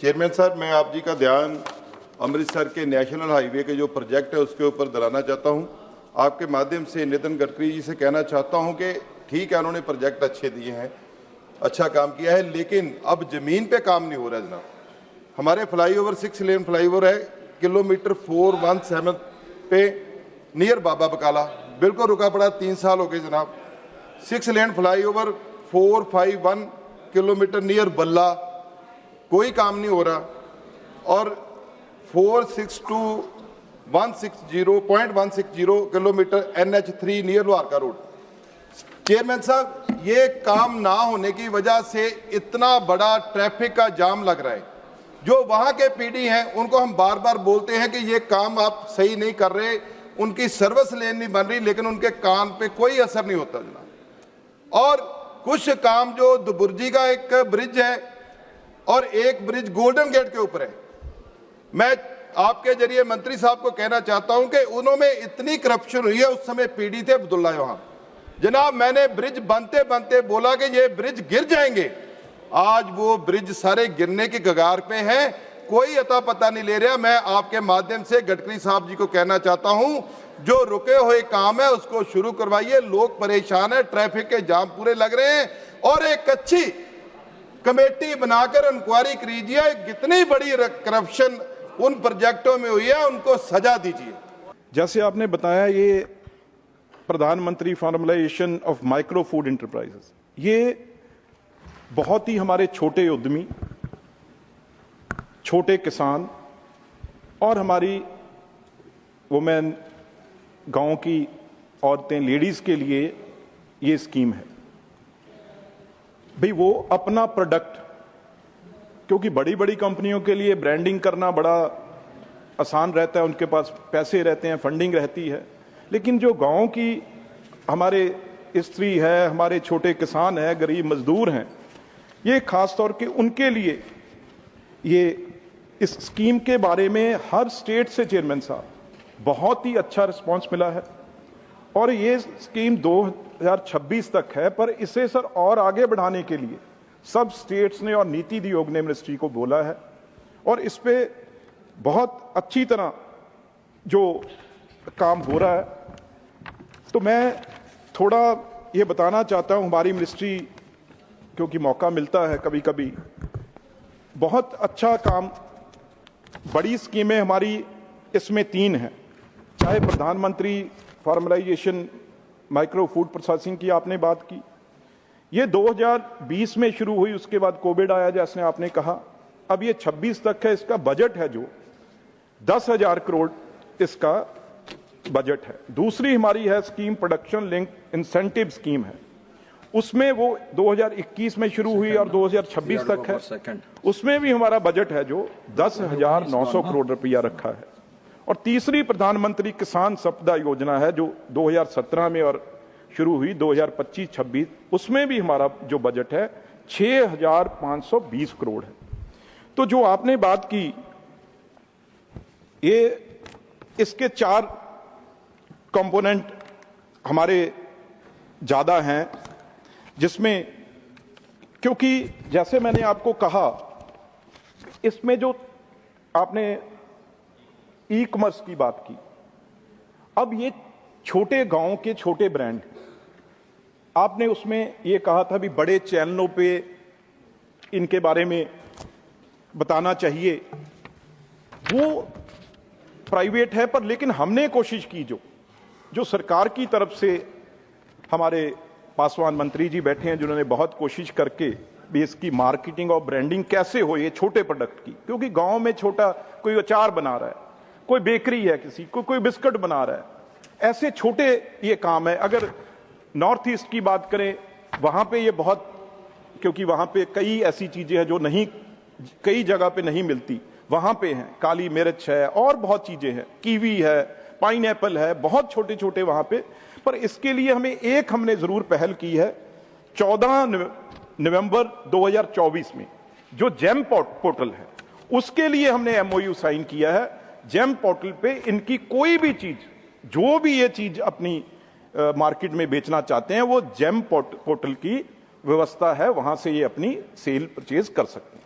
Chairman साहब, मैं आप जी का ध्यान अमृतसर के नेशनल हाईवे के जो प्रोजेक्ट है उसके ऊपर दिलाना चाहता हूं। आपके माध्यम से नितिन गडकरी जी से कहना चाहता हूं कि ठीक है, उन्होंने प्रोजेक्ट अच्छे दिए हैं, अच्छा काम किया है, लेकिन अब ज़मीन पे काम नहीं हो रहा है जनाब। हमारे फ्लाईओवर 6 लेन फ्लाईओवर है किलोमीटर 417 पे नियर बाबा बकाला, बिल्कुल रुका पड़ा, 3 साल हो गए जनाब। 6 लेन फ्लाईओवर 451 किलोमीटर नियर बल्ला, कोई काम नहीं हो रहा। और 462.160 kilometre NH3 near Loharka road. Chairman साहब, ये काम ना होने की वजह से इतना बड़ा ट्रैफिक का जाम लग रहा है। जो वहाँ के पीडी हैं उनको हम बार बार बोलते हैं कि ये काम आप सही नहीं कर रहे, उनकी सर्विस लेन नहीं बन रही, लेकिन उनके काम पे कोई असर नहीं होता जनाब। और कुछ काम जो दुबुर्जी का एक ब्रिज है और एक ब्रिज गोल्डन गेट के ऊपर है, मैं आपके जरिए मंत्री साहब को कहना चाहता हूं कि उन्होंने इतनी करप्शन हुई है, उस समय पीडी थे अब्दुल्ला वहां जनाब। मैंने ब्रिज बनते बनते बोला कि ये ब्रिज गिर जाएंगे, आज वो ब्रिज सारे गिरने की कगार पे हैं, कोई अता पता नहीं ले रहा। मैं आपके माध्यम से गडकरी साहब जी को कहना चाहता हूं, जो रुके हुए काम है उसको शुरू करवाइए। लोग परेशान है, ट्रैफिक के जाम पूरे लग रहे हैं, और एक अच्छी कमेटी बनाकर इंक्वायरी कीजिए, कितनी बड़ी करप्शन उन प्रोजेक्टों में हुई है, उनको सजा दीजिए। जैसे आपने बताया, ये प्रधानमंत्री formalisation of micro food enterprises, ये बहुत ही हमारे छोटे उद्यमी, छोटे किसान और हमारी वुमेन, गांव की औरतें, लेडीज के लिए ये स्कीम है। भाई वो अपना प्रोडक्ट, क्योंकि बड़ी बड़ी कंपनियों के लिए ब्रांडिंग करना बड़ा आसान रहता है, उनके पास पैसे रहते हैं, फंडिंग रहती है, लेकिन जो गांव की हमारे स्त्री है, हमारे छोटे किसान है, गरीब मजदूर हैं, ये खास तौर के उनके लिए ये इस स्कीम के बारे में हर स्टेट से चेयरमैन साहब बहुत ही अच्छा रिस्पांस मिला है। और ये स्कीम 2026 तक है, पर इसे सर और आगे बढ़ाने के लिए सब स्टेट्स ने और नीति आयोग ने मिनिस्ट्री को बोला है, और इस पे बहुत अच्छी तरह जो काम हो रहा है। तो मैं थोड़ा ये बताना चाहता हूं, हमारी मिनिस्ट्री, क्योंकि मौका मिलता है कभी कभी, बहुत अच्छा काम, बड़ी स्कीमें हमारी इसमें 3 हैं। चाहे प्रधानमंत्री फॉर्मलाइजेशन माइक्रो फूड प्रोसेसिंग की आपने बात की, ये 2020 में शुरू हुई, उसके बाद कोविड आया जैसे आपने कहा, अब ये 26 तक है। इसका बजट है जो 10,000 करोड़ इसका बजट है। दूसरी हमारी है scheme production link incentive scheme है, उसमें वो 2021 में शुरू हुई और 2026 तक है, उसमें भी हमारा बजट है जो 10,900 करोड़ रुपया रखा है। और तीसरी प्रधानमंत्री किसान संपदा योजना है जो 2017 में और शुरू हुई 2025-26, उसमें भी हमारा जो बजट है 6,520 करोड़ है। तो जो आपने बात की, ये इसके 4 कंपोनेंट हमारे ज्यादा हैं, जिसमें, क्योंकि जैसे मैंने आपको कहा, इसमें जो आपने ई कॉमर्स की बात की, अब ये छोटे गांव के छोटे ब्रांड, आपने उसमें ये कहा था भी बड़े चैनलों पे इनके बारे में बताना चाहिए, वो प्राइवेट है, पर लेकिन हमने कोशिश की, जो सरकार की तरफ से हमारे पासवान मंत्री जी बैठे हैं, जिन्होंने बहुत कोशिश करके भी इसकी मार्केटिंग और ब्रांडिंग कैसे हो ये छोटे प्रोडक्ट की, क्योंकि गांव में छोटा कोई अचार बना रहा है, कोई बेकरी है, किसी को कोई बिस्कुट बना रहा है, ऐसे छोटे ये काम है। अगर नॉर्थ ईस्ट की बात करें, वहां पे ये बहुत, क्योंकि वहां पे कई ऐसी चीजें हैं जो नहीं, कई जगह पे नहीं मिलती, वहां पे हैं, काली मिर्च है और बहुत चीजें हैं, कीवी है, पाइनएप्पल है, बहुत छोटे छोटे वहां पे। पर इसके लिए हमने जरूर पहल की है। 14 नवंबर 2024 में जो जेम पोर्टल है, उसके लिए हमने MOU साइन किया है। जेम पोर्टल पे इनकी कोई भी चीज, जो भी ये चीज अपनी मार्केट में बेचना चाहते हैं, वो जेम पोर्टल की व्यवस्था है, वहां से ये अपनी सेल परचेज कर सकते हैं।